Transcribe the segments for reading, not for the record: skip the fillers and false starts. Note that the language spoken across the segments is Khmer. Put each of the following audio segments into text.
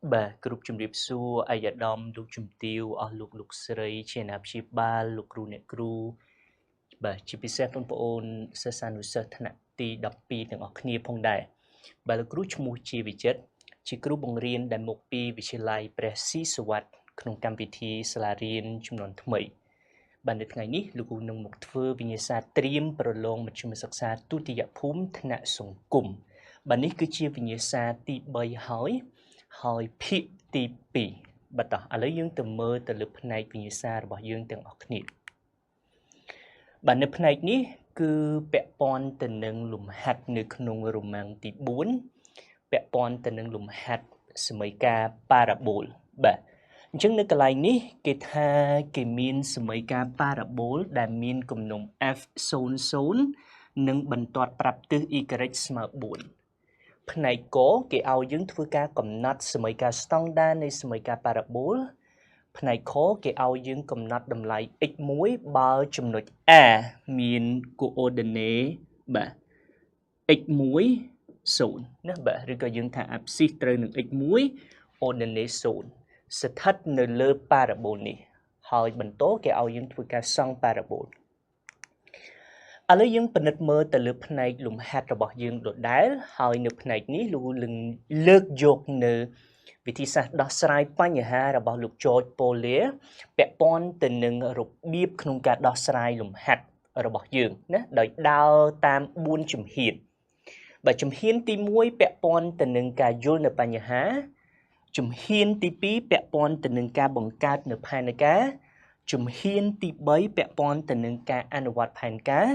Bà groupជំរាបសួរអាយដាមលោកជំទាវអស់លោកស្រីជាអ្នកព្យាបាលលោកគ្រូអ្នកគ្រូបាទជាពិសេសបងប្អូនសិស្សានុសិស្សថ្នាក់ទី12ទាំងអស់គ្នាផងដែរបាទលោកគ្រូឈ្មោះជាវិចិត្រជាគ្រូបង្រៀនដែលមកពីវិទ្យាល័យព្រះស៊ីសុវត្ថិក្នុងកម្មវិធីសាលារៀនចំនួនថ្មីបាទនៅថ្ងៃនេះលោកគ្រូនឹងមកធ្វើវិញ្ញាសាត្រៀមប្រឡងមធ្យមសិក្សាទុតិយភូមិថ្នាក់សង្គមបាទនេះគឺជាវិញ្ញាសាទី3ហើយភាគទី2បាទតោះឥឡូវយើងទៅមើលទៅលើផ្នែកវិញ្ញាសារបស់យើងទាំងអស់គ្នាបាទនៅផ្នែកនេះគឺពាក់ព័ន្ធទៅនឹងលំហាត់នៅក្នុងរ៉ូម៉ាំងទី4ពាក់ព័ន្ធទៅនឹងលំហាត់សមីការប៉ារ៉ាបូលបាទអញ្ចឹងនៅកន្លែងនេះគេថាគេមានសមីការប៉ារ៉ាបូលដែលមានគំនុំ f00 និងបន្ទាត់ប្រាប់ទិស y ស្មើ4ផ្នែកកគេឲ្យយើងធ្វើការកំណត់សមីការស្តង់ដារនៃសមីការប៉ារ៉ាបូលផ្នែកខគេឲ្យយើងកំណត់តម្លៃ x1 បើចំណុច A មាន coordinate បាទ x1 0ណាបាទឬក៏យើងថា abscissa ត្រូវនឹង x1 ordinate 0ស្ថិតនៅលើប៉ារ៉ាបូលនេះហើយបន្តគេឲ្យយើងធ្វើការសង់ប៉ារ៉ាបូលឥឡូវយើងពិនិត្យមើលទៅលើផ្នែកលំហាត់របស់យើងដដែលហើយនៅផ្នែកនេះលោកលើកយកនៅវិធីសាស្ត្រដោះស្រាយបញ្ហារបស់លោក George Pollier ពាក់ព័ន្ធទៅនឹងរបៀបក្នុងការដោះស្រាយលំហាត់របស់យើងណាដោយដើរតាម4ជំហានបាទជំហានទី1ពាក់ព័ន្ធទៅនឹងការយល់នៅបញ្ហាជំហានទី2ពាក់ព័ន្ធទៅនឹងការបង្កើតនៅផែនការជំហានទី3ពាក់ព័ន្ធទៅនឹងការអនុវត្តផែនការ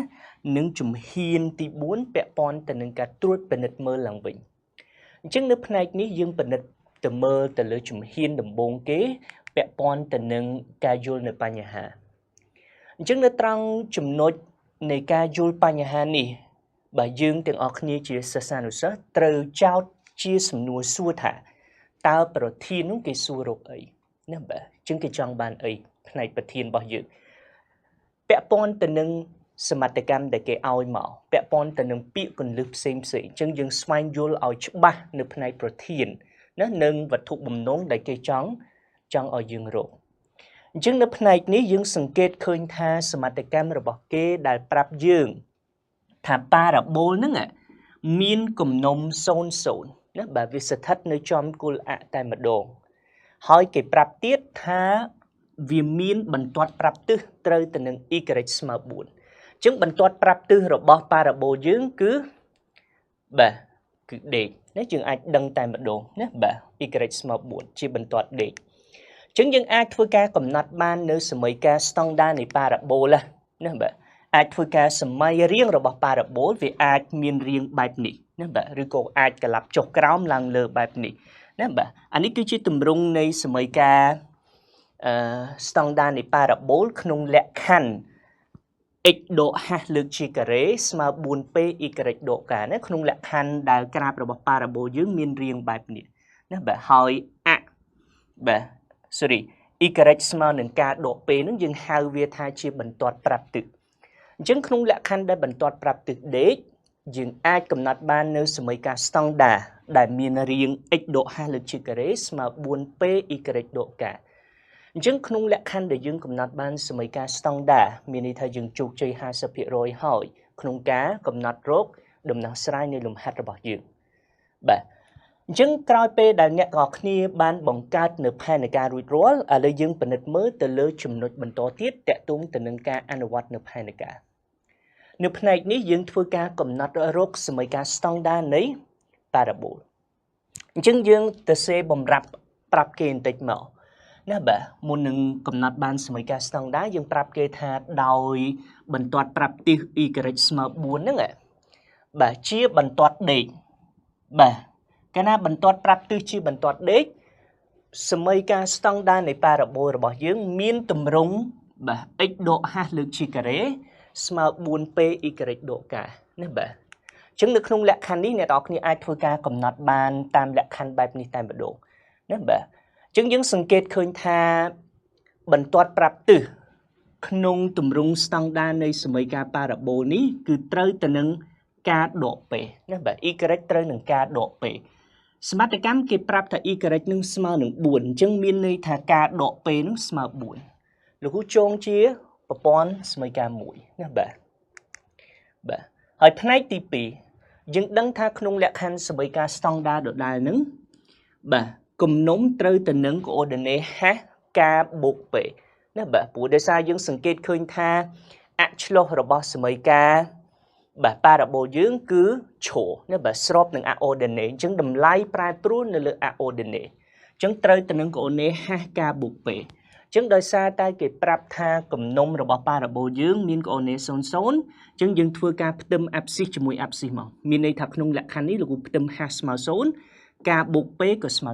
និងជំហានទី4ពាក់ព័ន្ធទៅនឹងការត្រួតពិនិត្យមើលឡើងវិញអញ្ចឹងនៅផ្នែកនេះយើងពិនិត្យទៅមើលទៅលើជំហានដំបូងគេពាក់ព័ន្ធទៅនឹងការយល់នៅបញ្ហាអញ្ចឹងនៅត្រង់ចំណុចនៃការយល់បញ្ហានេះបើយើងទាំងអស់គ្នាជាសិស្សានុសិស្សត្រូវចោទជាសំណួរសួរថាតើប្រធាននោះគេសួររកអីណាបាទអញ្ចឹងគេចង់បានអីផ្នែកប្រធានរបស់យើងពាក់ព័ន្ធទៅនឹងសមត្ថកម្មដែលគេឲ្យមកពាក់ព័ន្ធទៅនឹងពាក្យកន្លឹះផ្សេងអញ្ចឹងយើងស្វែងយល់ឲ្យច្បាស់នៅផ្នែកប្រធានណានិងវត្ថុបំណងដែលគេចង់ឲ្យយើងរកអញ្ចឹងនៅផ្នែកនេះយើងសង្កេតឃើញថាសមត្ថកម្មរបស់គេដែលប្រាប់យើងថាប៉ារ៉ាបូលហ្នឹងមានគំនុំ00ណាបាទវាស្ថិតនៅចំគោលអ័ក្សតែម្ដងហើយគេប្រាប់ទៀតថាវាមានបន្ទាត់ប្រាប់ទិសត្រូវទៅនឹង y ស្មើ4អញ្ចឹងបន្ទាត់ប្រាប់ទិសរបស់ប៉ារ៉ាបូលយើងគឺបាទគឺដេកណាយើងអាចដឹងតែម្ដងណាបាទ y ស្មើ4ជាបន្ទាត់ដេកអញ្ចឹងយើងអាចធ្វើការកំណត់បាននៅសមីការស្តង់ដារនៃប៉ារ៉ាបូលណាបាទអាចធ្វើការសម័យរាងរបស់ប៉ារ៉ាបូលវាអាចមានរាងបែបនេះណាបាទឬក៏អាចក្លាប់ចុះក្រោមឡើងលើបែបនេះណាបាទអានេះគឺជាទម្រង់នៃសមីការស្តង់ដារនៃប៉ារ៉ាបូលក្នុងលក្ខខណ្ឌ x ដកហលើកជាការ៉េស្មើ 4p y ដកការណាក្នុងលក្ខខណ្ឌដែលក្រាបរបស់ប៉ារ៉ាបូលយើងមានរាងបែបនេះណាបាទហើយបាទ sorry y ស្មើនឹងការដក p ហ្នឹងយើងហៅវាថាជាបន្ទាត់ប្រាប់ទិសអញ្ចឹងក្នុងលក្ខខណ្ឌដែលបន្ទាត់ប្រាប់ទិសដេកយើងអាចកំណត់បាននៅសមីការស្តង់ដារដែលមានរាង x ដកហលើកជាការ៉េស្មើ 4p y ដកការអញ្ចឹងក្នុងលក្ខខណ្ឌដែលយើងកំណត់បានសមីការស្តង់ដារមានន័យថាយើងជោគជ័យ 50% ហើយក្នុងការកំណត់រកដំណោះស្រាយនៃលំហាត់របស់យើងបាទអញ្ចឹងក្រោយពេលដែលអ្នកទាំងអស់គ្នាបានបង្កើតនៅផែនការរួចរាល់ឥឡូវយើងពិនិត្យមើលទៅលើចំណុចបន្តទៀតតាក់ទងទៅនឹងការអនុវត្តនៅផែនការនៅផ្នែកនេះយើងធ្វើការកំណត់រកសមីការស្តង់ដារនៃប៉ារ៉ាបូលអញ្ចឹងយើងទៅសេបំរាប់ប្រាប់គេបន្តិចមកណាបាទមុននឹងកំណត់បានសមីការស្តង់ដារយើងប្រាប់គេថាដោយបន្ទាត់ប្រាប់ទិស y ស្មើ4ហ្នឹងបាទជាបន្ទាត់ដេកបាទកាលណាបន្ទាត់ប្រាប់ទិសជាបន្ទាត់ដេកសមីការស្តង់ដារនៃប៉ារ៉ាបូលរបស់យើងមានទម្រង់បាទ x ដកហលើកជាការ៉េស្មើ 4p y ដកការណាបាទអញ្ចឹងនៅក្នុងលក្ខខណ្ឌនេះអ្នកនរគ្នាអាចធ្វើការកំណត់បានតាមលក្ខខណ្ឌបែបនេះតែម្ដងណាបាទអញ្ចឹងយើងសង្កេតឃើញថាបន្ទាត់ប្រាប់ទិសក្នុងទម្រង់ស្តង់ដារនៃសមីការប៉ារ៉ាបូលនេះគឺត្រូវទៅនឹងការដក p ណាបាទ y ត្រូវនឹងការដក p សមត្ថកម្មគេប្រាប់ថា y នឹងស្មើនឹង4អញ្ចឹងមានន័យថាការដក p នឹងស្មើ4លោកគ្រូចងជាប្រព័ន្ធសមីការមួយណាបាទហើយផ្នែកទី2យើងដឹងថាក្នុងលក្ខខណ្ឌសមីការស្តង់ដារដដែលនឹងបាទគំនុំត្រូវទៅនឹង coordinate ហាស់ការបូក p ណាបាទព្រោះដោយសារយើងសង្កេតឃើញថាអឆ្លុះរបស់សមីការបាទប៉ារ៉ាបូលយើងគឺឈរណាបាទស្របនឹង coordinate អញ្ចឹងតម្លៃប្រែប្រួលនៅលើ coordinate អញ្ចឹងត្រូវទៅនឹង coordinate ហាស់ការបូក p អញ្ចឹងដោយសារតែគេប្រាប់ថាគំនុំរបស់ប៉ារ៉ាបូលយើងមាន coordinate 00អញ្ចឹងយើងធ្វើការផ្ទឹម abscissa ជាមួយ abscissa មកមានន័យថាក្នុងលក្ខខណ្ឌនេះលោកគ្រូផ្ទឹម hash ស្មើ0ការបូក p ក៏ស្មើ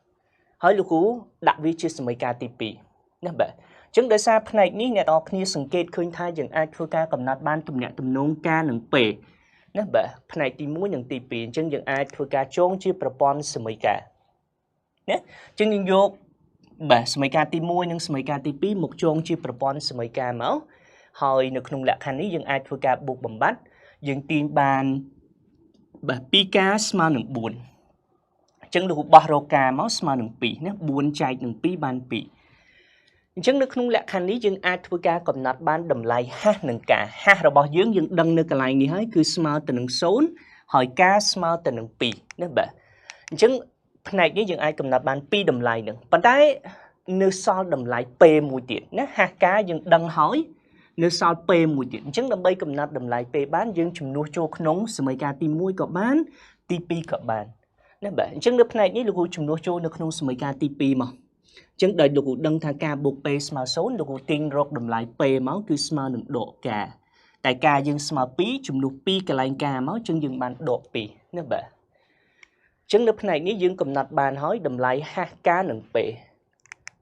0ហើយលោកគ្រូដាក់វាជាសមីការទី2ណាបាទអញ្ចឹងដោយសារផ្នែកនេះអ្នកនរគ្នាសង្កេតឃើញថាយើងអាចធ្វើការកំណត់បានទំនាក់ទំនងការនិង p ណាបាទផ្នែកទី1និងទី2អញ្ចឹងយើងអាចធ្វើការចងជាប្រព័ន្ធសមីការណាអញ្ចឹងយើងយកបាទសមីការទី1និងសមីការទី2មកចងជាប្រព័ន្ធសមីការមកហើយនៅក្នុងលក្ខខណ្ឌនេះយើងអាចធ្វើការបូកបំបត្តិយើងទាញបានបាទ2ការស្មើនឹង4អញ្ចឹងលោកបោះរកការមកស្មើនឹង2ណា4ចែកនឹង2បាន2អញ្ចឹងនៅក្នុងលក្ខខណ្ឌនេះយើងអាចធ្វើការកំណត់បានតម្លៃហាស់និងការហាស់របស់យើងដឹងនៅកន្លែងនេះហើយគឺស្មើទៅនឹង0ហើយការស្មើទៅនឹង2ណាបាទអញ្ចឹងផ្នែកនេះយើងអាចកំណត់បាន2តម្លៃនឹងប៉ុន្តែនៅសល់តម្លៃ p មួយទៀតណាហាស់ការយើងដឹងហើយនៅសល់ p មួយទៀតអញ្ចឹងដើម្បីកំណត់តម្លៃ p បានយើងជំនួសចូលក្នុងសមីការទី1ក៏បានទី2ក៏បានណាបាទអញ្ចឹងនៅផ្នែកនេះលោកគ្រូជំនួសចូលនៅក្នុងសមីការទី2មកអញ្ចឹងដោយលោកគ្រូដឹងថាការបូក p ស្មើ0លោកគ្រូទាញរកតម្លៃ p មកគឺស្មើនឹងដកការតែការយើងស្មើ2ជំនួស2កន្លែងការមកអញ្ចឹងយើងបានដក2ណាបាទអញ្ចឹងនៅផ្នែកនេះយើងកំណត់បានហើយតម្លៃហាស់ការនិង p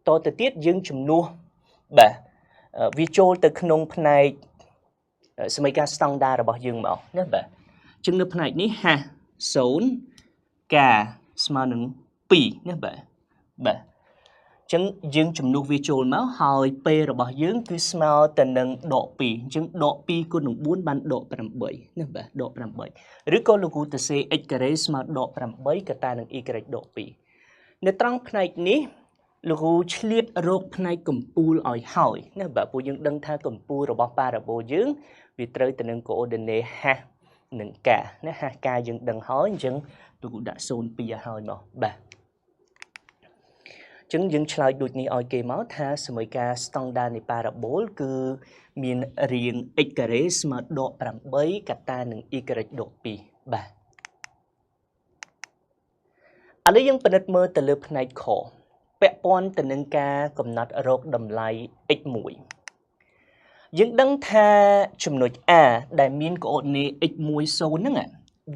តទៅទៀតយើងជំនួសបាទវាចូលទៅក្នុងផ្នែកសមីការស្តង់ដាររបស់យើងមកណាបាទអញ្ចឹងនៅផ្នែកនេះហាស់0ការស្មើនឹង2ណាបាទអញ្ចឹងយើងជំនួសវាចូលមកហើយ p របស់យើងគឺស្មើទៅនឹងដក2អញ្ចឹងដក2គុណនឹង4បានដក8ណាបាទដក8ឬក៏លោកគ្រូទៅសេ x ការ៉េស្មើដក8កតានឹង y ដក2នៅត្រង់ផ្នែកនេះលោកគ្រូឆ្លៀតរកផ្នែកកំពូលឲ្យហើយណាបាទព្រោះយើងដឹងថាកំពូលរបស់ប៉ារ៉ាបូលយើងវាត្រូវទៅនឹង coordinate ហាស់និងការណាហាស់ការយើងដឹងហើយអញ្ចឹងលោកគ្រូដាក់02ឲ្យហើយមកបាទអញ្ចឹងយើងឆ្លើយដូចនេះឲ្យគេមកថាសមីការស្តង់ដារនៃប៉ារ៉ាបូលគឺមានរាង x ការ៉េស្មើដក8កតានឹង y ដក2បាទឥឡូវយើងពិនិត្យមើលទៅលើផ្នែកខពាក់ព័ន្ធទៅនឹងការកំណត់រកតម្លៃ x1 យើងដឹងថាចំណុច A ដែលមាន coordinate x10 ហ្នឹង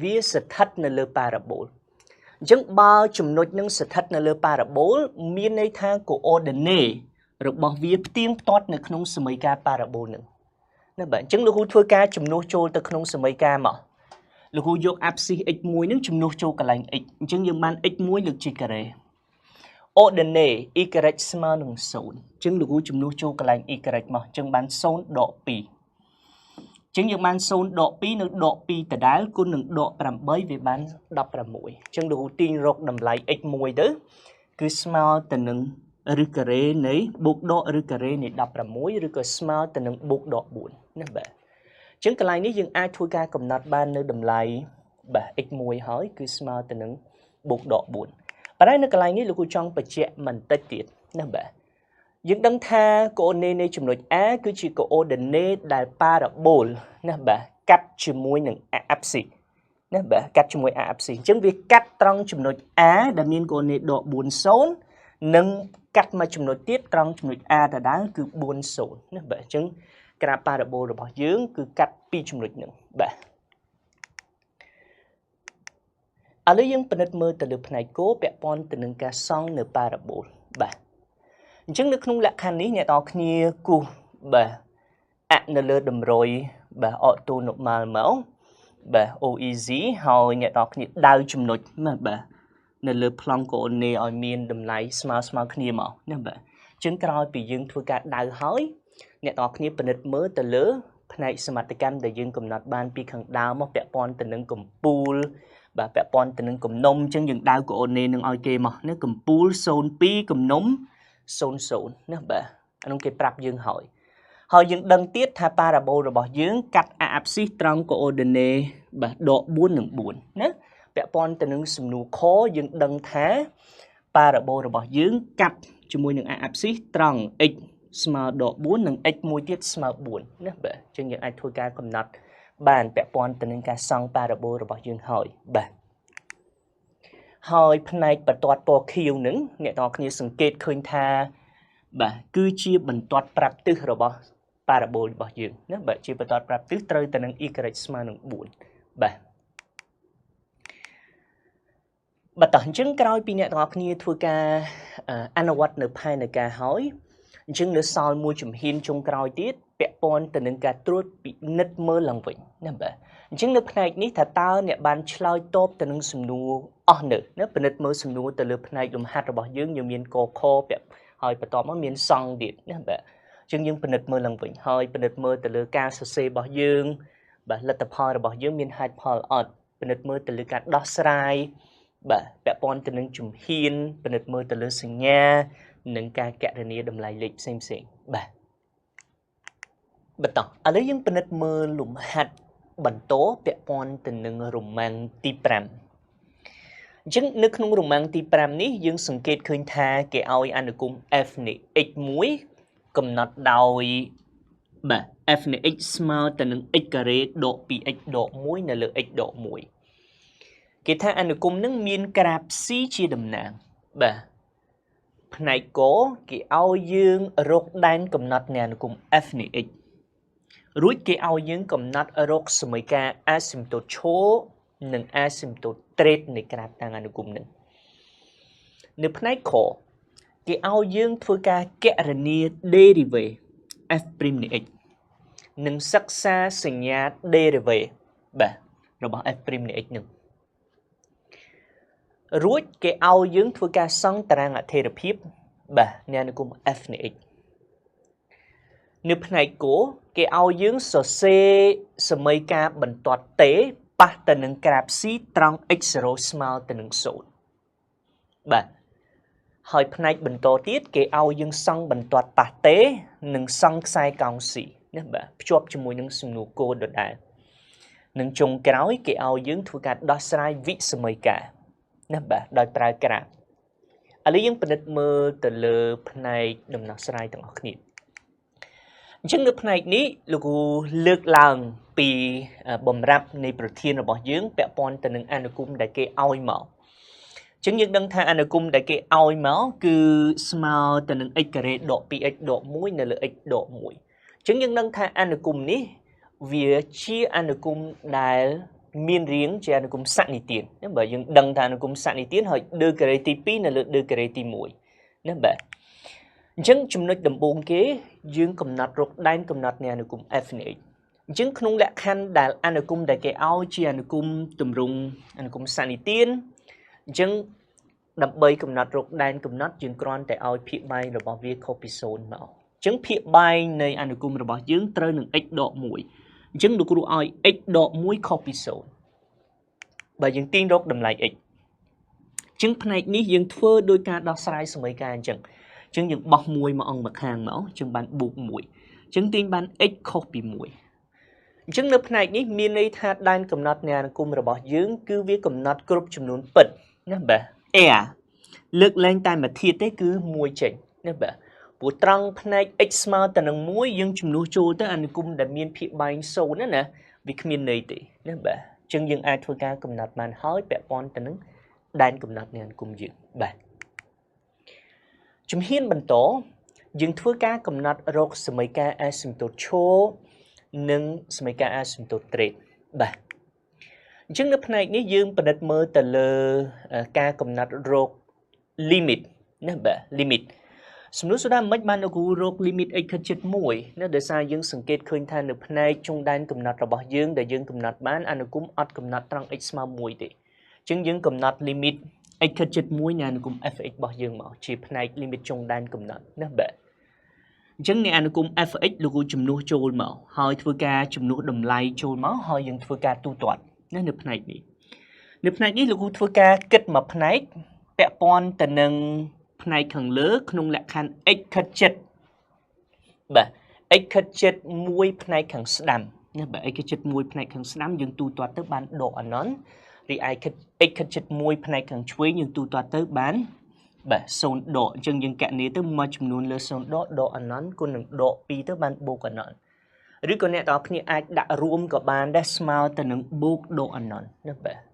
វាស្ថិតនៅលើប៉ារ៉ាបូលអញ្ចឹងបើចំណុចនឹងស្ថិតនៅលើប៉ារ៉ាបូលមានន័យថា coordinate របស់វាផ្ទៀងផ្ទាត់នៅក្នុងសមីការប៉ារ៉ាបូលហ្នឹងណាបាទអញ្ចឹងលោកគ្រូធ្វើការជំនួសចូលទៅក្នុងសមីការមកលោកគ្រូយក abscissa x1 ហ្នឹងជំនួសចូលកន្លែង x អញ្ចឹងយើងបាន x1 លើកជាការ៉េordinate y ស្មើនឹង0អញ្ចឹងលោកគ្រូជំនួសចូលកន្លែង y មកអញ្ចឹងបាន0ដក2អញ្ចឹងយើងបាន0ដក2នៅដក2ដដែលគុណនឹងដក8វាបាន16អញ្ចឹងលោកគ្រូទាញរកតម្លៃ x1 ទៅគឺស្មើទៅនឹងឬការ៉េនៃបូកដកឬការ៉េនៃ16ឬក៏ស្មើទៅនឹងបូកដក4ណាបាទអញ្ចឹងកន្លែងនេះយើងអាចធ្វើការកំណត់បាននៅតម្លៃបាទ x1 ហើយគឺស្មើទៅនឹងបូកដក4ប៉ុន្តែនៅកន្លែងនេះលោកគ្រូចង់បញ្ជាក់បន្តិចទៀតណាបាទយើងដឹងថា coordinate នៃចំណុច A គឺជា coordinate ដែល parabol ណាបាទកាត់ជាមួយនឹង abscissa ណាបាទកាត់ជាមួយ abscissa អញ្ចឹងវាកាត់ត្រង់ចំណុច A ដែលមាន coordinate ដក40និងកាត់មកចំណុចទៀតត្រង់ចំណុច A ដដែលគឺ40ណាបាទអញ្ចឹងក្រាប parabol របស់យើងគឺកាត់ពីចំណុចហ្នឹងបាទឥឡូវយើងពិនិត្យមើលទៅលើផ្នែកគោលពាក់ព័ន្ធទៅនឹងការសង់នៅ parabol បាទអញ្ចឹងនៅក្នុងលក្ខខណ្ឌនេះអ្នកនរគ្នាគូសបាទនៅលើតម្រុយបាទ orthonormal មកបាទ OEZ ហើយអ្នកនរគ្នាដៅចំណុចបាទនៅលើប្លង់ coordinate ឲ្យមានតម្លៃស្មើគ្នាមកណាបាទអញ្ចឹងក្រោយពីយើងធ្វើការដៅហើយអ្នកនរគ្នាពិនិត្យមើលទៅលើផ្នែកសមត្ថកម្មដែលយើងកំណត់បានពីខាងដើមមកពាក់ព័ន្ធទៅនឹងកំពូល bà vẽ pon từ nâng cầm nôm chân những đau của ôn nê nâng oi kê mà nó cầm pool sôn pi cầm nôm sôn sôn nó bà anh ông kê prap dương hỏi dương đăng tiết tha parabol rồi bỏ dương cắt apsis trong của ôn nê bà độ buôn nâng buồn nó vẽ pon từ nâng sầm nụ khó dương đăng thá parabol rồi bỏ dương cắt cho môi nâng apsis trong x small độ 4 និង x មួយទៀតស្មើ4ណាបាទអញ្ចឹងយើងអាចធ្វើការកំណត់បានពាក់ព័ន្ធទៅនឹងការសង់ parabol របស់យើងហើយបាទហើយផ្នែកបន្ទាត់ពណ៌ខៀវនឹងអ្នកនរគ្នាសង្កេតឃើញថាបាទគឺជាបន្ទាត់ប្រាប់ទិសរបស់ parabol របស់យើងណាបាទជាបន្ទាត់ប្រាប់ទិសត្រូវទៅនឹង y ស្មើនឹង4បាទបន្តអញ្ចឹងក្រោយពីអ្នកនរគ្នាធ្វើការអនុវត្តនៅផែនការហើយអញ្ចឹងនៅសល់មួយជំហានចុងក្រោយទៀតពាក់ព័ន្ធទៅនឹងការត្រួតពិនិត្យមើលឡើងវិញណាបាទអញ្ចឹងនៅផ្នែកនេះថាតើអ្នកបានឆ្លើយតបទៅនឹងសំណួរអស់នៅណាពិនិត្យមើលសំណួរទៅលើផ្នែកលំហាត់របស់យើងមានកខពាក់ហើយបន្ទាប់មកមានសង្ឃទៀតណាបាទអញ្ចឹងយើងពិនិត្យមើលឡើងវិញហើយពិនិត្យមើលទៅលើការសរសេររបស់យើងបាទលទ្ធផលរបស់យើងមានហេតុផលអត់ពិនិត្យមើលទៅលើការដោះស្រាយបាទពាក់ព័ន្ធទៅនឹងជំហានពិនិត្យមើលទៅលើសញ្ញានឹងការកណនាតម្លៃលេខផ្សេងបាទបន្តឥឡូវយើងពិនិត្យមើលលំហាត់បន្តពាក់ព័ន្ធទៅនឹងរម៉ាំងទី5អញ្ចឹងនៅក្នុងរម៉ាំងទី5នេះយើងសង្កេតឃើញថាគេឲ្យអនុគម f នៃ x1 កំណត់ដោយបាទ f នៃ x ស្មើទៅនឹង x ការ៉េដក 2x ដក1នៅលើ x ដក1គេថាអនុគមនឹងមានក្រាប c ជាតំណាងបាទផ្នែកកគេឲ្យយើងរកដែនកំណត់នៃអនុគម f នៃ x រួចគេឲ្យយើងកំណត់រកសមីការ asymptote ឈរនិង asymptote straight នៃក្រាបតាំងអនុគមនឹងនៅផ្នែកខគេឲ្យយើងធ្វើការកណនា derivative f' នៃ x និងសិក្សាសញ្ញា derivative បាទរបស់ f' នៃ x នឹងរួចគេឲ្យយើងធ្វើការសង់តារាងអថេរភាពបាទនៃអនុគម f នៃ x នៅផ្នែកគោគេឲ្យយើងសរសេរសមីការបន្ទាត់តេប៉ះទៅនឹងក្រាប c ត្រង់ x0 ស្មើទៅនឹង0បាទហើយផ្នែកបន្តទៀតគេឲ្យយើងសង់បន្ទាត់ប៉ះតេនិងសង់ខ្សែកោង c ណាបាទភ្ជាប់ជាមួយនឹងសំណួរគោលដដែលនិងចុងក្រោយគេឲ្យយើងធ្វើការដោះស្រាយវិសមីការណាបាទដោយប្រើក្រាបឥឡូវយើងពិនិត្យមើលទៅលើផ្នែកដំណោះស្រាយទាំងអស់គ្នាអញ្ចឹងនៅផ្នែកនេះលោកគ្រូលើកឡើងពីបំរាប់នៃប្រធានរបស់យើងពាក់ព័ន្ធទៅនឹងអនុគមដែលគេឲ្យមកអញ្ចឹងយើងដឹងថាអនុគមដែលគេឲ្យមកគឺស្មើទៅនឹង x ការ៉េដក 2x ដក1នៅលើ x ដក1អញ្ចឹងយើងដឹងថាអនុគមនេះវាជាអនុគមដែលមានរាងជាអនុគមសនិទានណាបើយើងដឹងថាអនុគមសនិទានហើយដឺការ៉េទី2នៅលើដឺការ៉េទី1ណាបាទអញ្ចឹងចំណុចដំបូងគេយើងកំណត់រកដែនកំណត់នៃអនុគម f នៃ x អញ្ចឹងក្នុងលក្ខខណ្ឌដែលអនុគមដែលគេឲ្យជាអនុគមទម្រង់អនុគមសនិទានអញ្ចឹងដើម្បីកំណត់រកដែនកំណត់យើងគ្រាន់តែឲ្យភាគបែងរបស់វាខុសពី0មកអញ្ចឹងភាគបែងនៃអនុគមរបស់យើងត្រូវនឹង x ដក1អញ្ចឹងលោកគ្រូឲ្យ x ដក1ខុសពី0បើយើងទាញរកតម្លៃ x អញ្ចឹងផ្នែកនេះយើងធ្វើដោយការដោះស្រាយសមីការអញ្ចឹងយើងបោះ1មកអង្គមកខាងមកអញ្ចឹងបានបូក1អញ្ចឹងទាញបាន x ខុសពី1អញ្ចឹងនៅផ្នែកនេះមានន័យថាដែនកំណត់នៃអនុគមរបស់យើងគឺវាកំណត់គ្រប់ចំនួនពិតណាបាទ air លើកលែងតែមួយធាតុទេគឺ1ចេញណាបាទព្រោះត្រង់ផ្នែក x ស្មើទៅនឹង1យើងជំនួសចូលទៅអនុគមដែលមានភាគបែង0ណាវាគ្មានន័យទេណាបាទអញ្ចឹងយើងអាចធ្វើការកំណត់បានហើយពាក់ព័ន្ធទៅនឹងដែនកំណត់នៃអនុគមយើងបាទជំហានបន្តយើងធ្វើការកំណត់រកសមីការ asymptote ឈរនិងសមីការ asymptote straight បាទអញ្ចឹងនៅផ្នែកនេះយើងពិនិត្យមើលទៅលើការកំណត់រក limit ណាបាទ limit សំណួរសួរថាមិនបានលោកគ្រូរក limit x ខិតជិត1ណាដោយសារយើងសង្កេតឃើញថានៅផ្នែកចុងដែនកំណត់របស់យើងដែលយើងកំណត់បានអនុគមអត់កំណត់ត្រង់ x ស្មើ1ទេអញ្ចឹងយើងកំណត់ limit x ខិតជិត1នៃអនុគម fx របស់យើងមកជាផ្នែក limit ចុងដែនកំណត់ណាបាទអញ្ចឹងនៃអនុគម fx លោកគ្រូជំនួសចូលមកហើយធ្វើការជំនួសតម្លៃចូលមកហើយយើងធ្វើការទូទាត់នៅផ្នែកនេះ Nếuផ្នែកនេះលោកគ្រូធ្វើការគិតមួយផ្នែកពាក់ព័ន្ធទៅនឹងផ្នែកខាងលើក្នុងលក្ខខណ្ឌ x ខិតជិតបាទ x ខិតជិតមួយផ្នែកខាងស្ដាំណាបាទ x ខិតជិតមួយផ្នែកខាងស្ដាំយើងទូទាត់ទៅបានដកអាណនរីឯ x ខិតជិតមួយផ្នែកខាងឆ្វេងយើងទូទាត់ទៅបានបាទ0ដកអញ្ចឹងយើងកណនីទៅមកចំនួនលើ0ដកអាណនគុណនឹងដក2ទៅបានបូកអាណនឬក៏អ្នកទាំងអស់គ្នាអាចដាក់រួមក៏បានដែរស្មើទៅនឹងបូកដកអាណនណាបាទ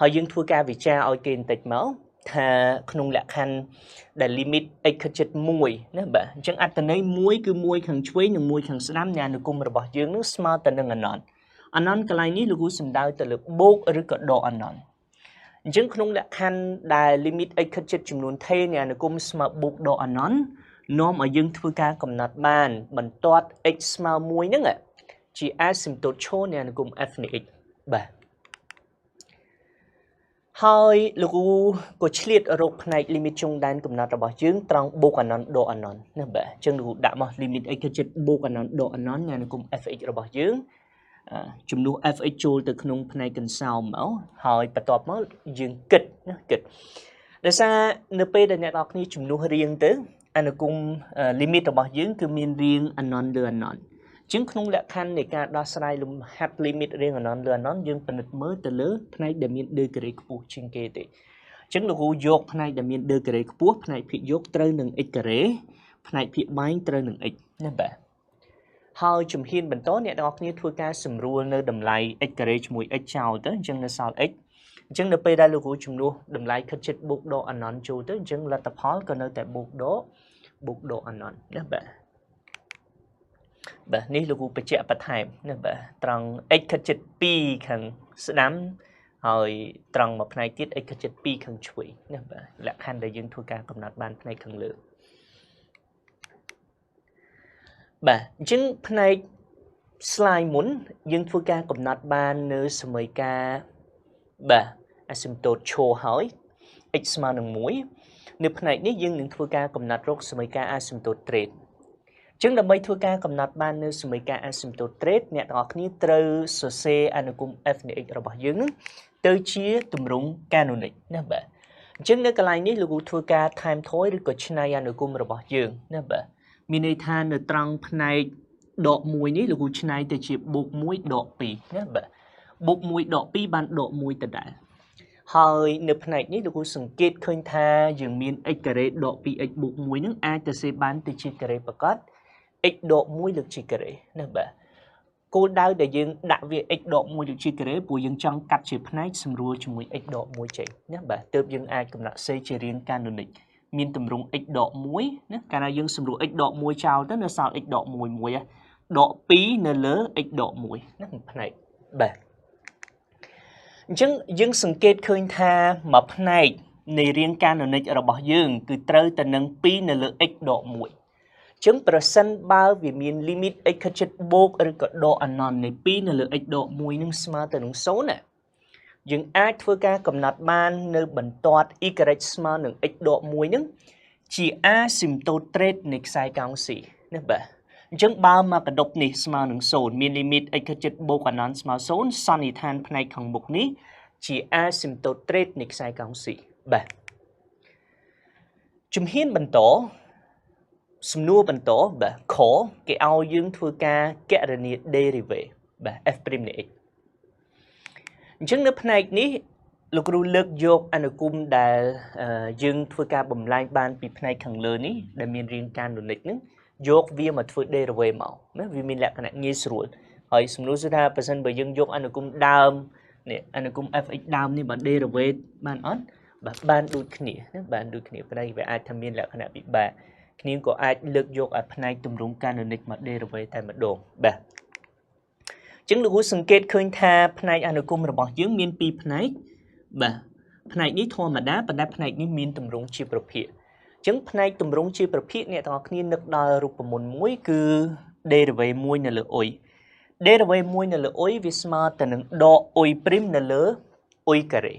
ហើយយើងធ្វើការវិចារឲ្យគេបន្តិចមកថាក្នុងលក្ខខណ្ឌដែល limit x ខិតជិត1ណាបាទអញ្ចឹងអត្តន័យ1គឺ1ខាងឆ្វេងនិង1ខាងស្ដាំនៃអនុគមរបស់យើងនឹងស្មើទៅនឹងអាណនអាណនកន្លែងនេះលោកគ្រូសំដៅទៅលើបូកឬក៏ដកអាណនអញ្ចឹងក្នុងលក្ខខណ្ឌដែល limit x ខិតជិតចំនួនថេនៃអនុគមស្មើបូកដកអាណននាំឲ្យយើងធ្វើការកំណត់បានបន្ទាត់ x ស្មើ1ហ្នឹងជា asymptote ឈរនៃអនុគម f នៃ x បាទហើយលោកគ្រូក៏ឆ្លៀតរកផ្នែក limit ចុងដែនកំណត់របស់យើងត្រង់បូកអាណនដកអាណនណាបាទអញ្ចឹងលោកគ្រូដាក់មក limit x ខិតជិតបូកអាណនដកអាណននៃអនុគម fx របស់យើងចំនួន fx ចូលទៅក្នុងផ្នែកកន្សោមមកហើយបន្ទាប់មកយើងគិតណាគិតដោយសារនៅពេលដែលអ្នកនរគ្នាចំនួនរៀងទៅអនុគម limit របស់យើងគឺមានរៀងអាណនលើអាណនជាងក្នុងលក្ខខណ្ឌនៃការដោះស្រាយលំហាត់ limit រៀងអាណនលើអាណនយើងពិនិត្យមើលទៅលើផ្នែកដែលមាន degree ខ្ពស់ជាងគេទេអញ្ចឹងលោកគ្រូយកផ្នែកដែលមាន degree ខ្ពស់ផ្នែកភាគយកត្រូវនឹង x ការ៉េផ្នែកភាគបែងត្រូវនឹង x ណាបាទហើយជំហានបន្តអ្នកទាំងអស់គ្នាធ្វើការសម្រួលនៅតម្លៃ x ការ៉េជាមួយ x ចោលទៅអញ្ចឹងនៅសល់ x អញ្ចឹងនៅពេលដែលលោកគ្រូជំនួសតម្លៃខិតជិតបូកដកអាណនចូលទៅអញ្ចឹងលទ្ធផលក៏នៅតែបូកដកអាណនណាបាទនេះលោកគ្រូបញ្ជាក់បន្ថែមណាបាទត្រង់ x ខិតជិត2ខាងស្ដាំហើយត្រង់មួយផ្នែកទៀត x ខិតជិត2ខាងឆ្វេងណាបាទលក្ខខណ្ឌដែលយើងធ្វើការកំណត់បានផ្នែកខាងលើបាទអញ្ចឹងផ្នែក slide មុនយើងធ្វើការកំណត់បាននៅសមីការបាទ asymptote ឈរហើយ x ស្មើនឹង1នៅផ្នែកនេះយើងនឹងធ្វើការកំណត់រកសមីការ asymptote traceចឹងដើម្បីធ្វើការកំណត់បាននៅសមីការ asymptote trace អ្នកទាំងអស់គ្នាត្រូវសរសេរអនុគម f នៃ x របស់យើងនឹងទៅជាទម្រង់ canonic ណាបាទអញ្ចឹងនៅកន្លែងនេះលោកគ្រូធ្វើការ time toy ឬក៏ឆ្នៃអនុគមរបស់យើងណាបាទមានន័យថានៅត្រង់ផ្នែកដក1នេះលោកគ្រូឆ្នៃទៅជាបូក1ដក2ណាបាទបូក1ដក2បានដក1ដដែលហើយនៅផ្នែកនេះលោកគ្រូសង្កេតឃើញថាយើងមាន x ការ៉េដក 2x បូក1នឹងអាចទៅសេបានទៅជាការ៉េប្រកបx ដក1លើកជាការ៉េណាបាទគោលដៅដែលយើងដាក់វា x ដក1លើកជាការ៉េព្រោះយើងចង់កាត់ជាផ្នែកសម្រួលជាមួយ x ដក1ចេញណាបាទទើបយើងអាចកំណត់សេជារាង canonic មានទម្រង់ x ដក1ណាកាលណាយើងសម្រួល x ដក1ចោលទៅនៅសល់ x ដក1ដក2នៅលើ x ដក1ណាផ្នែកបាទអញ្ចឹងយើងសង្កេតឃើញថាមួយផ្នែកនៃរាង canonic របស់យើងគឺត្រូវទៅនឹង2នៅលើ x ដក1ចឹងប្រសិនបើវាមាន limit x ខិតជិតបូកឬក៏ដកអាណននៃ2នៅលើ x ដក1នឹងស្មើទៅនឹង0ណាយើងអាចធ្វើការកំណត់បាននៅបន្ទាត់ y ស្មើនឹង x ដក1នឹងជា asymptote trace នៃខ្សែកោង C ណាបាទអញ្ចឹងបើមកកដុបនេះស្មើនឹង0មាន limit x ខិតជិតបូកអាណនស្មើ0សន្និដ្ឋានផ្នែកខាងមុខនេះជា asymptote trace នៃខ្សែកោង C បាទជំហានបន្តសំណួរបន្តបាទខគេឲ្យយើងធ្វើការគណនា derivative បាទ f' នៃ x អញ្ចឹងនៅផ្នែកនេះលោកគ្រូលើកយកអនុគមដែលយើងធ្វើការបំលែងបានពីផ្នែកខាងលើនេះដែលមានរាង canonic ហ្នឹងយកវាមកធ្វើ derivative មកណាវាមានលក្ខណៈងាយស្រួលហើយសំណួរគឺថាបើសិនបើយើងយកអនុគមដើមនេះអនុគម fx ដើមនេះបើ derivative បានអត់បាទបានដូចគ្នាណាបានដូចគ្នាប៉ុន្តែវាអាចថាមានលក្ខណៈពិបាកគ្នាក៏អាចលើកយកឲ្យផ្នែកទម្រង់ canonic មក derivative តែម្ដងបាទអញ្ចឹងលោកគ្រូសង្កេតឃើញថាផ្នែកអនុគមរបស់យើងមាន2ផ្នែកបាទផ្នែកនេះធម្មតាប៉ុន្តែផ្នែកនេះមានទម្រង់ជាប្រភេទអញ្ចឹងផ្នែកទម្រង់ជាប្រភេទអ្នកទាំងអស់គ្នានឹកដល់រូបមន្តមួយគឺ derivative 1នៅលើ y derivative 1នៅលើ y វាស្មើទៅនឹងដក y' នៅលើ y ការ៉េ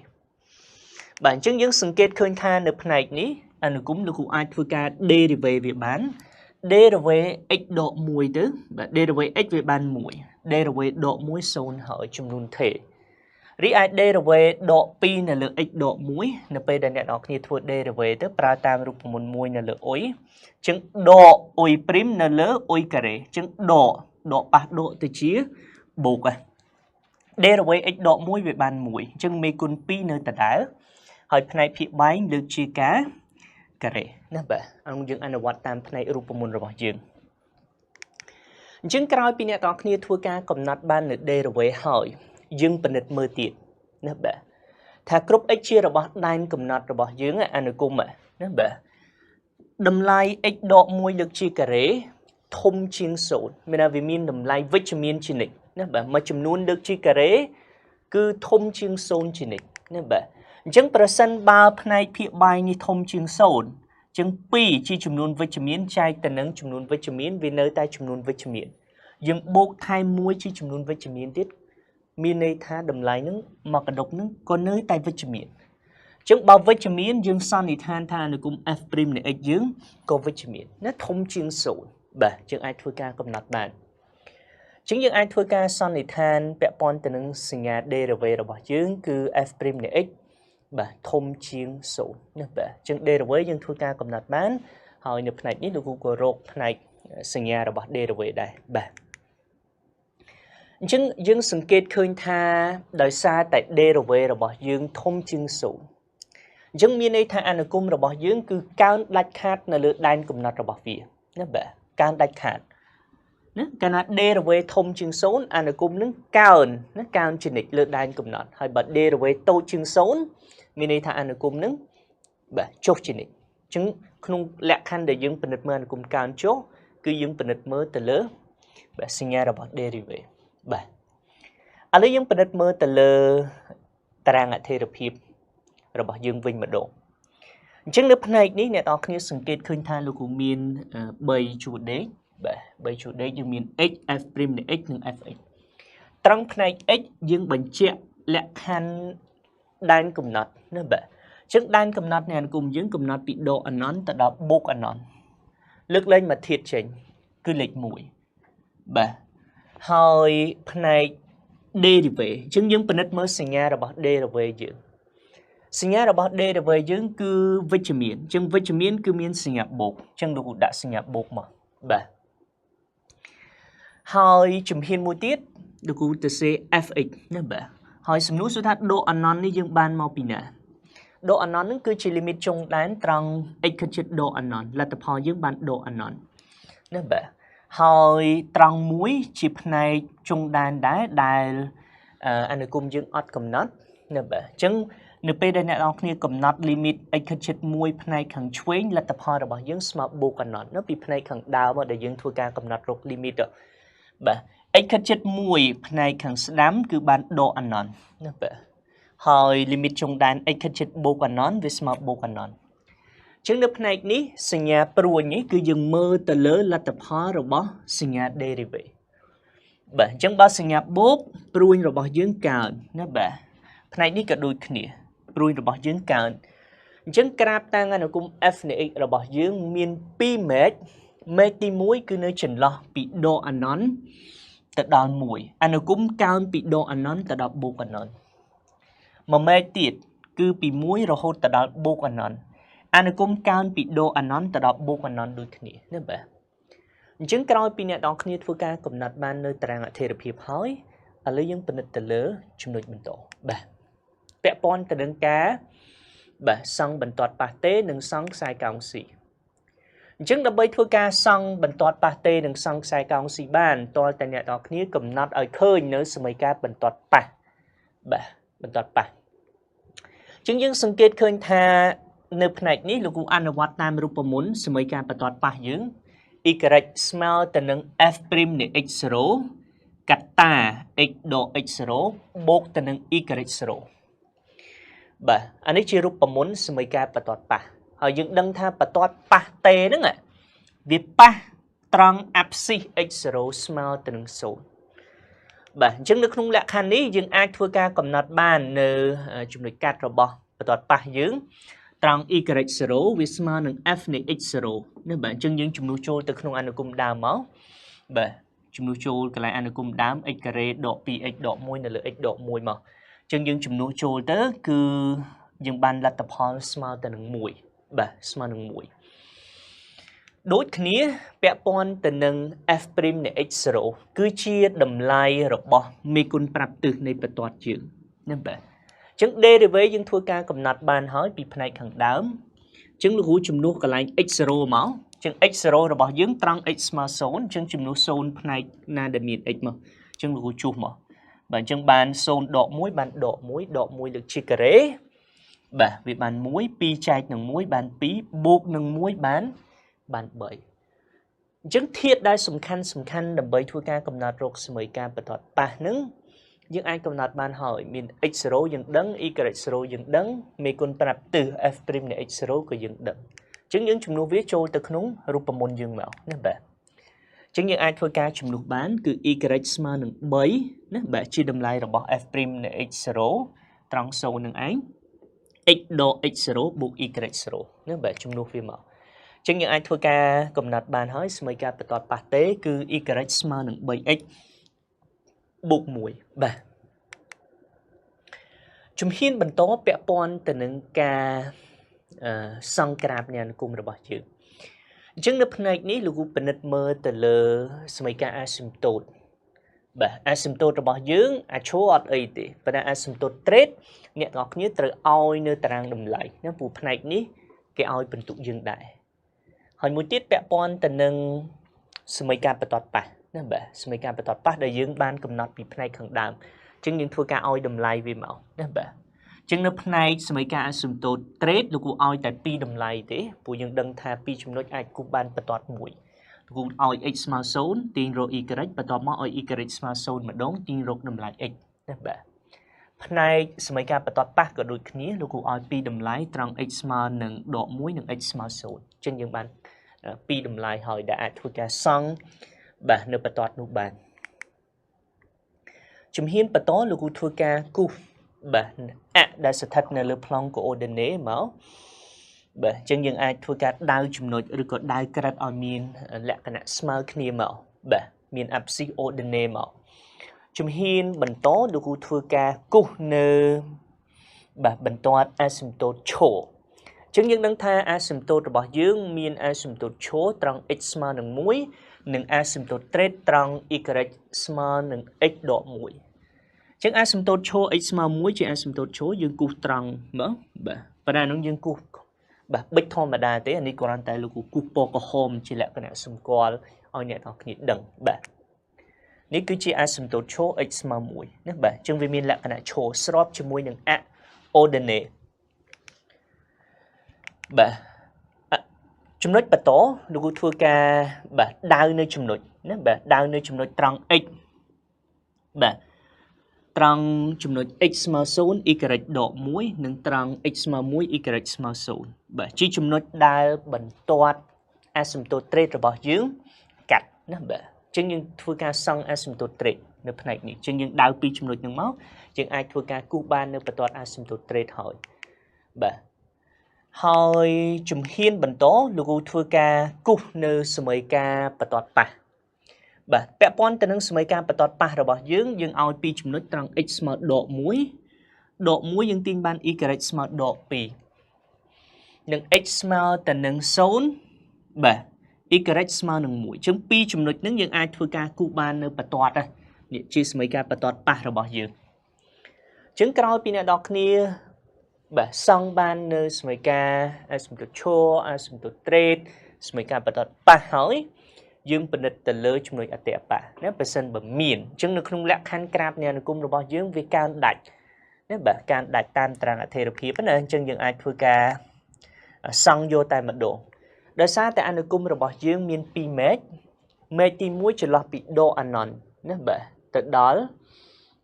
បាទអញ្ចឹងយើងសង្កេតឃើញថានៅផ្នែកនេះអនុគមលោកគ្រូអាចធ្វើការ derivative វាបាន derivative x ដក1ទៅបាទ derivative x វាបាន1 derivative ដក1 0ហើយចំនួនថេ រីឯ derivative ដក2នៅលើ x ដក1នៅពេលដែលអ្នកនរគ្នាធ្វើ derivative ទៅប្រើតាមរូបមន្ត1នៅលើអុយចឹងដកអុយព្រីមនៅលើអុយការ៉េចឹងដកប៉ះដកទៅជាបូក derivative x ដក1វាបាន1ចឹងមេគុណ2នៅដដែលហើយផ្នែកភាគបែងលើកជាការ៉េណាបាទអញ្ចឹងយើងអនុវត្តតាមផ្នែករូបមន្តរបស់យើងអញ្ចឹងក្រោយពីអ្នកនរគ្នាធ្វើការកំណត់បាននៅ derivative ហើយយើងពិនិត្យមើលទៀតណាបាទថាគ្រប់ x ជារបស់ដែនកំណត់របស់យើងអនុគមណាបាទតម្លៃ x ដក1លើកជាការ៉េធំជាង0មានថាវាមានតម្លៃវិជ្ជមានជានិច្ចណាបាទមួយចំនួនលើកជាការ៉េគឺធំជាង0ជានិច្ចណាបាទអញ្ចឹងប្រសិនបើផ្នែកភាគបែងនេះធំជាង0ចឹង2ជាចំនួនវិជ្ជមានចែកទៅនឹងចំនួនវិជ្ជមានវានៅតែចំនួនវិជ្ជមានយើងបូកថែម1ជាចំនួនវិជ្ជមានទៀតមានន័យថាតម្លៃហ្នឹងមកកដុកហ្នឹងក៏នៅតែវិជ្ជមានអញ្ចឹងបើវិជ្ជមានយើងសន្និដ្ឋានថាអនុគម f' នៃ x យើងក៏វិជ្ជមានណាធំជាង0បាទយើងអាចធ្វើការកំណត់បានអញ្ចឹងយើងអាចធ្វើការសន្និដ្ឋានពាក់ព័ន្ធទៅនឹងសញ្ញា derivative របស់យើងគឺ f' នៃ x បាទធំជាង0ណាបាទអញ្ចឹង derivative យើងធ្វើការកំណត់បានហើយនៅផ្នែកនេះលោកគ្រូក៏រកផ្នែកសញ្ញារបស់ derivative ដែរបាទអញ្ចឹងយើងសង្កេតឃើញថាដោយសារតែ derivative របស់យើងធំជាង0អញ្ចឹងមានន័យថាអនុគមរបស់យើងគឺកើនដាច់ខាតនៅលើដែនកំណត់របស់វាណាបាទកើនដាច់ខាតណាកាលណា derivative ធំជាង0អនុគមនឹងកើនណាកើនជានិច្ចលើដែនកំណត់ហើយបើ derivative តូចជាង0មានន័យថាអនុគមនឹងបាទចុះជានិច្ចអញ្ចឹងក្នុងលក្ខខណ្ឌដែលយើងពិនិត្យមើលអនុគមកើនចុះគឺយើងពិនិត្យមើលទៅលើបាទសញ្ញារបស់ derivative បាទឥឡូវយើងពិនិត្យមើលទៅលើតារាងអថេរភាពរបស់យើងវិញម្ដងអញ្ចឹងនៅផ្នែកនេះអ្នកនរគ្នាសង្កេតឃើញថាលោកគ្រូមាន3ជួរដេកបាទ3ជួរដេកយើងមាន x f' នៃ x និង fx ត្រង់ផ្នែក x យើងបញ្ជាក់លក្ខខណ្ឌដែនកំណត់ណាបាទអញ្ចឹងដែនកំណត់នៃអនុគមយើងកំណត់ពីដកអនន្តទៅដល់បូកអនន្តលើកលែងមួយធាតុចេញគឺលេខ1បាទហើយផ្នែក derivative អញ្ចឹងយើងពិនិត្យមើលសញ្ញារបស់ derivative យើងសញ្ញារបស់ derivative យើងគឺវិជ្ជមានអញ្ចឹងវិជ្ជមានគឺមានសញ្ញាបូកអញ្ចឹងលោកគ្រូដាក់សញ្ញាបូកមកបាទហើយជំហានមួយទៀតលោកគ្រូទៅសេ fx ណាបាទហើយសំណួរសួរថាដកអនន្តនេះយើងបានមកពីណាដកអនន្តនឹងគឺជា limit ចុងដែនត្រង់ x ខិតជិតដកអនន្តលទ្ធផលយើងបានដកអនន្តណាបាទហើយត្រង់មួយជាផ្នែកចុងដែនដែរដែលអនុគមយើងអត់កំណត់ណាបាទអញ្ចឹងនៅពេលដែលអ្នកនរគ្នាកំណត់ limit x ខិតជិត1ផ្នែកខាងឆ្វេងលទ្ធផលរបស់យើងស្មើបូកអនន្តនៅពីផ្នែកខាងដើមដែលយើងធ្វើការកំណត់រក limit បាទ x ខិតជិត1ផ្នែកខាងស្ដាំគឺបានដកអនន្តណាបាទហើយ limit ចុងដែន x ខិតជិតបូកអនន្តវាស្មើបូកអនន្តចឹងនៅផ្នែកនេះសញ្ញាព្រួញនេះគឺយើងមើលទៅលើលទ្ធផលរបស់សញ្ញា derivative បាទអញ្ចឹងបើសញ្ញាបូកព្រួញរបស់យើងកើនណាបាទផ្នែកនេះក៏ដូចគ្នាព្រួញរបស់យើងកើនអញ្ចឹងក្រាបតាំងអនុគម f នៃ x របស់យើងមាន2ម៉េចទី1គឺនៅចន្លោះពីដកអនន្តទៅដល់1អនុគមកើនពីដកអនន្តទៅដល់បូកអនន្ត1ម៉េចទៀតគឺពី1រហូតទៅដល់បូកអនន្តអនុគមកើនពីដកអនន្តទៅដល់បូកអនន្តដូចគ្នាណាបាទអញ្ចឹងក្រោយពីអ្នកនរគ្នាធ្វើការកំណត់បាននៅតារាងអថេរភាពហើយឥឡូវយើងពិនិត្យទៅលើចំណុចបន្តបាទពាក់ព័ន្ធទៅនឹងការបាទសង់បន្ទាត់ប៉ះទេនិងសង់ខ្សែកោងស៊ីអញ្ចឹងដើម្បីធ្វើការសង់បន្ទាត់ប៉ះទេនិងសង់ខ្សែកោងស៊ីបានតលតែអ្នកនរគ្នាកំណត់ឲ្យឃើញនៅសមីការបន្ទាត់ប៉ះបាទបន្ទាត់ប៉ះអញ្ចឹងយើងសង្កេតឃើញថានៅផ្នែកនេះលោកគ្រូអនុវត្តតាមរូបមន្តសមីការបន្ទាត់ប៉ះយើង y ស្មើទៅនឹង f' នៃ x0 កតា x ដក x0 បូកទៅនឹង y0 បាទអានេះជារូបមន្តសមីការបន្ទាត់ប៉ះហើយយើងដឹងថាបន្ទាត់ប៉ះទេហ្នឹងវាប៉ះត្រង់ abscissa x0 ស្មើទៅនឹង0បាទអញ្ចឹងនៅក្នុងលក្ខខណ្ឌនេះយើងអាចធ្វើការកំណត់បាននៅចំណុចកាត់របស់បន្ទាត់ប៉ះយើងត្រង់ y0 វាស្មើនឹង f នៃ x0 នេះបាទអញ្ចឹងយើងជំនួសចូលទៅក្នុងអនុគមដើមមកបាទជំនួសចូលកន្លែងអនុគមដើម x ការ៉េដក 2x ដក1នៅលើ x ដក1មក Chân dương chùm nụ chôl tớ cứ dương ban lật tập hòn small tờ nâng mùi. Bà, small nâng mùi. Đối khía bẹ pon tờ nâng F' này X0 cứ chia đầm lai rồi bỏ mê côn prap từ này bật toát chương. Nên bà. Chân đê với dương thua ca cầm nọt bàn hỏi bị phần này khẳng đám. Chân lưu hú chùm nụ cả lạnh X0 máu. Chân X0 rồi bỏ dương trăng X mà xôn. Chân chùm nụ xôn phần này na đầm miền X mà. Chân lưu hú chùm mà. Bạn chân bàn xôn đọ muối được chi cà rế. Bà vì bàn muối pi chai nâng muối bàn pí buộc nâng muối bán bởi. Chân thiết đai sầm khăn đầm bởi thua ca cầm nọt rột sầm ca bật thoát bà nâng. Nhưng ai cầm nọt bàn hỏi mình X0 dừng đấng, Y0 dừng đấng, mê con prap từ F' này X0 của dừng đấng. Chứng những chùm nụ viết trôi từ khống rupa môn dừng mạo. Nên bà. Chứng những ai thua ca chùm nụ bán cứ Y sma nâng bấy. Nên bà chia đầm lại rồi bỏ F' này X0 trong sâu nâng ánh. X độ X0 buộc Y0. Nên bà chùm nụ viết mạo. Chứng những ai thua ca cầm nọt bàn hỏi sầm ca bật thoát bà tế cứ Y sma nâng bấy X buộc mùi. Bà. Chúng hiên bần tố bẹ pon từ nâng ca song krab nha cùng rồi bỏ chữ. Chứng nấp này ní lưu bình nứt mơ từ lơ sầm ca asymptote. Bà asymptote rồi bỏ dưỡng chố ọt ấy thì và đã asymptote trết nhẹ ngọt như từ oi nơi tàng đầm lại. Nó vụ này ní cái oi bình tụ dương đại. Hỏi một tiết bẹ pon từ nâng sầm ca bật tọt bà. Nó bà sầm ca bật tọt bà để dưỡng ban cầm nọt bị này khẳng đàm. Chứng những thua ca oi đầm lại vì mạo. Nó bà. Chứng nấp này sầm ca asymptote trết lưu cụ oi tại pi đầm lại thế. Bù dương đăng tha pi chung nốt ai cụ ban bật tọt mũi. Cụ oi x mà xốn tiền rồi y bật tọt mó oi y mà xốn mà đón tiền rồi đầm lại x. Nó bà. Này sầm ca bật tọt bác có đôi khía lưu cụ oi pi đầm lại trong x mà nâng độ mũi nâng x mà xốn. Chứng những ban pi đầm lại hỏi đã thua ca xong bà nợ bật tọt nụ bàn. Chúng hiên bật tọt lưu cụ thua ca cụ bà đã sẽ thật nợ lưu plong của ordinate máu. Bà chân những ai thua ca đau chùm nổi rồi có đau cái ở miền lẹ cái nạ small khnia máu. Bà miền áp sĩ ordinate máu. Chúng hiên bần tố lưu cụ thua ca cụ nợ bà bần tọt asymptote chô. Chứng những đăng tha asymptote rồi bỏ dưỡng miền asymptote chô trong x mà nâng mũi nâng asymptote trết trong y mà nâng x độ mũi. Chứng asymptote chô x mà mũi chỉ asymptote chô dương cụ trong mở bà đà nông dương cụ bà bích thôn bà đà tế anh đi còn tại là cụ bò có hôm chỉ lẽ cái này xung quanh ôi nhẹ thọc nhị đằng bà. Nếu cứ chỉ asymptote chô x mà mũi nếu bà chứng vì miền lẽ cái này chô srop cho mũi nâng ordinate. Bà chùm nốt bà tố lưu cụ thua ca bà đau nơi chùm nốt. Nếu bà đau nơi chùm nốt trong x bà trong chùm nốt x mà xôn y độ mũi nâng trong x mà mũi y mà xôn. Bà chỉ chùm nốt đau bần toát asymptote trết rồi bỏ dưỡng cạch. Nếu bà chứng những thua ca xong asymptote trết nơi phần này chứng những đau pi chùm nốt nâng máu chứng ai thua ca cụ ban nơi bà toát asymptote trết hỏi. Bà hỏi chùm hiên bần tố lưu cụ thua ca cụ nơi sơ mấy ca bà tọt bà. Bà bẹ pon tên nâng sơ mấy ca bà tọt bà rồi bỏ dưỡng dương ao pi chùm nốt trong x mà độ mũi. Độ mũi dương tin ban y mà độ pi. Nâng x mà tên nâng xốn bà y mà nâng mũi. Chứng pi chùm nốt nâng dương ai thua ca cụ ban nơi bà tọt á. Nhị chi sơ mấy ca bà tọt bà rồi bỏ dưỡng. Chứng cao pi nè đọc nia bà xong ban nơi sơ mấy ca asymptote chô, asymptote trết sơ mấy ca bà tọt bà hỏi dương bình địch tờ lơ chung nối ở tệ bà. Nếu bà sân bà miền chứng nó không lạc khăn krab nha nó cũng rồi bỏ dương vì can đạch. Nếu bà can đạch tam trang ở thề độc hiếp á chân dương ai thua ca xong vô tay mật độ. Đời xa tại anh nó cũng rồi bỏ dương miền pi mết. Mê tìm mũi chỉ lọt bị đô anh nòn. Nếu bà tự đó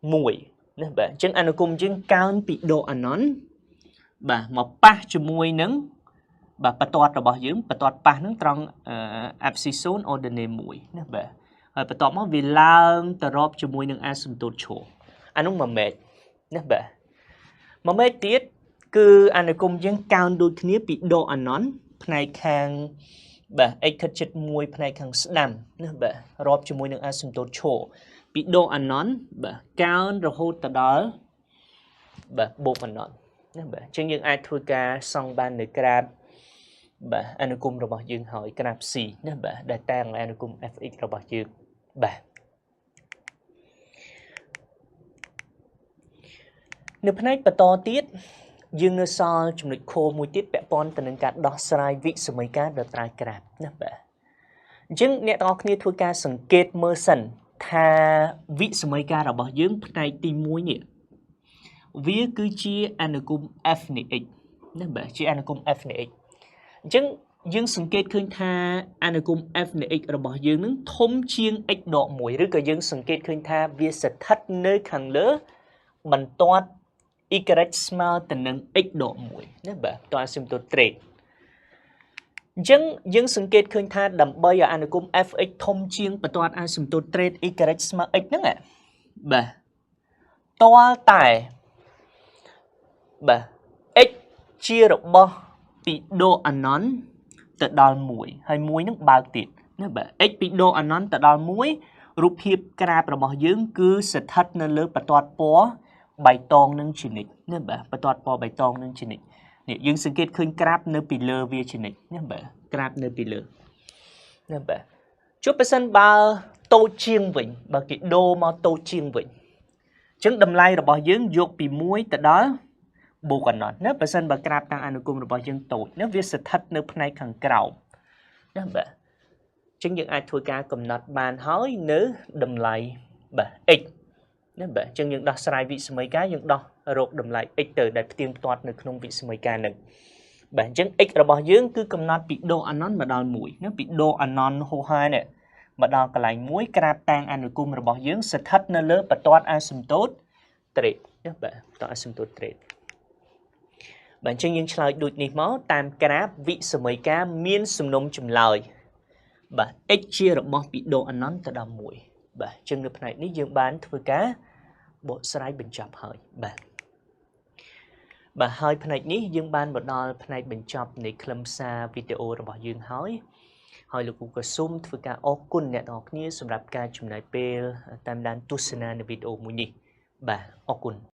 mùi. Nếu bà chân anh nó cũng dương cao bị đô anh nòn. Bà một ba cho mùi nâng. Bà tọt rồi bỏ dưỡng, bà tọt bà nâng trong abscission ordinate mũi. Nếu bà bà tọt mất vì làm tờ rộp cho mùi nâng asymptote chô. Anh đúng mà mệt. Nếu bà mà mệt tiết cứ anh ấy cùng dân cao đôi khía bị độ anh nón. Này khang bà ấy khất chất mùi này khang sẵn. Nếu bà rộp cho mùi nâng asymptote chô bị độ anh nón. Bà cao rồi hô tờ đó បាទបូកបណ្ណត់ណាបាទអញ្ចឹងយើងអាចធ្វើការសង់បាននៅក្រាបបាទអនុគមរបស់យើងហើយក្រាប C ណាបាទដែលតាំងអនុគម fx របស់យើងបាទនៅផ្នែកបន្តទៀតយើងនៅសល់ចំណុចខមួយទៀតពាក់ព័ន្ធទៅនឹងការដោះស្រាយវិសម័យការដ៏ត្រាវក្រាបណាបាទអញ្ចឹងអ្នកទាំងអស់គ្នាធ្វើការសង្កេតមើលសិនថាវិសម័យការរបស់យើងផ្នែកទី1នេះវាគឺជាអនុគម f នៃ x ណាបាទជាអនុគម f នៃ x អញ្ចឹងយើងសង្កេតឃើញថាអនុគម f នៃ x របស់យើងនឹងធំជាង x ដក1ឬក៏យើងសង្កេតឃើញថាវាស្ថិតនៅខាងលើបន្ទាត់ y ស្មើទៅនឹង x ដក1ណាបាទតើ asymptote trade អញ្ចឹងយើងសង្កេតឃើញថាដើម្បីឲ្យអនុគម fx ធំជាងបន្ទាត់ asymptote trade y ស្មើ x ហ្នឹងបាទតើតែបាទ x ជារបស់ពីដូអណន្តទៅដល់1ហើយ1ហ្នឹងបើកទៀតណាបាទ x ពីដូអណន្តទៅដល់1រូបភាពក្រាបរបស់យើងគឺស្ថិតនៅលើបន្ទាត់ពណ៌បៃតងនឹងជានិច្ចណាបាទបន្ទាត់ពណ៌បៃតងនឹងជានិច្ចនេះយើងសង្កេតឃើញក្រាបនៅពីលើវាជានិច្ចណាបាទក្រាបនៅពីលើណាបាទចុះបើសិនបើតូចជាងវិញបើគេដូរមកតូចជាងវិញអញ្ចឹងតម្លៃរបស់យើងយកពី1ទៅដល់បូកអណន្តណាបើសិនបើក្រាបតាមអនុគមរបស់យើងតូចណាវាស្ថិតនៅផ្នែកខាងក្រោមណាបាទអញ្ចឹងយើងអាចធ្វើការកំណត់បានហើយនៅតម្លៃបាទ x ណាបាទអញ្ចឹងយើងដោះស្រាយវិសម័យការយើងដោះរកតម្លៃ x ទៅដែលផ្ទៀងផ្ទាត់នៅក្នុងវិសម័យការនឹងបាទអញ្ចឹង x របស់យើងគឺកំណត់ពីដូអណន្តមកដល់1ណាពីដូអណន្តហូហានេះមកដល់កន្លែង1ក្រាបតាំងអនុគមរបស់យើងស្ថិតនៅលើបន្ទាត់ asymptote trade ណាបាទបន្ទាត់ asymptote trade បាទអញ្ចឹងយើងឆ្លើយដូចនេះមកតាមក្រាបវិសម័យការមានសំណុំចម្លើយបាទ x ជារបស់ពីដូអណន្តទៅដល់1បាទអញ្ចឹងនៅផ្នែកនេះយើងបានធ្វើការបកស្រាយបញ្ចប់ហើយបាទហើយផ្នែកនេះយើងបានមកដល់ផ្នែកបញ្ចប់នៃខ្លឹមសារវីដេអូរបស់យើងហើយលោកគ្រូក៏សូមធ្វើការអរគុណអ្នកទាំងអស់គ្នាសម្រាប់ការចំណាយពេលតាមដានទស្សនានៅវីដេអូមួយនេះបាទអរគុណ